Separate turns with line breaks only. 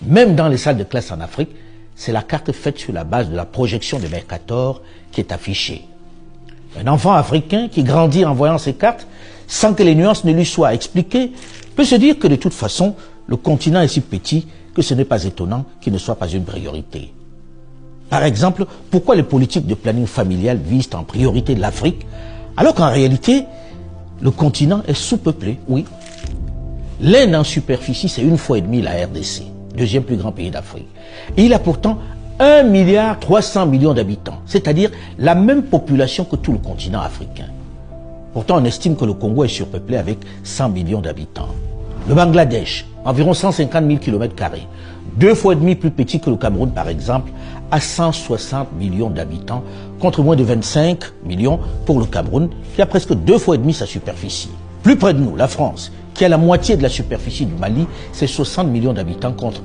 Même dans les salles de classe en Afrique, c'est la carte faite sur la base de la projection de Mercator qui est affichée. Un enfant africain qui grandit en voyant ces cartes, sans que les nuances ne lui soient expliquées, peut se dire que de toute façon, le continent est si petit que ce n'est pas étonnant qu'il ne soit pas une priorité. Par exemple, pourquoi les politiques de planning familial visent en priorité l'Afrique, alors qu'en réalité, le continent est sous-peuplé, oui. L'Inde en superficie, c'est 1,5 fois la RDC, deuxième plus grand pays d'Afrique. Et il a pourtant 1,3 milliard d'habitants, c'est-à-dire la même population que tout le continent africain. Pourtant, on estime que le Congo est surpeuplé avec 100 millions d'habitants. Le Bangladesh, environ 150 000 km², 2,5 fois plus petit que le Cameroun par exemple, à 160 millions d'habitants, contre moins de 25 millions pour le Cameroun, qui a presque 2,5 fois sa superficie. Plus près de nous, la France, qui a la moitié de la superficie du Mali, c'est 60 millions d'habitants contre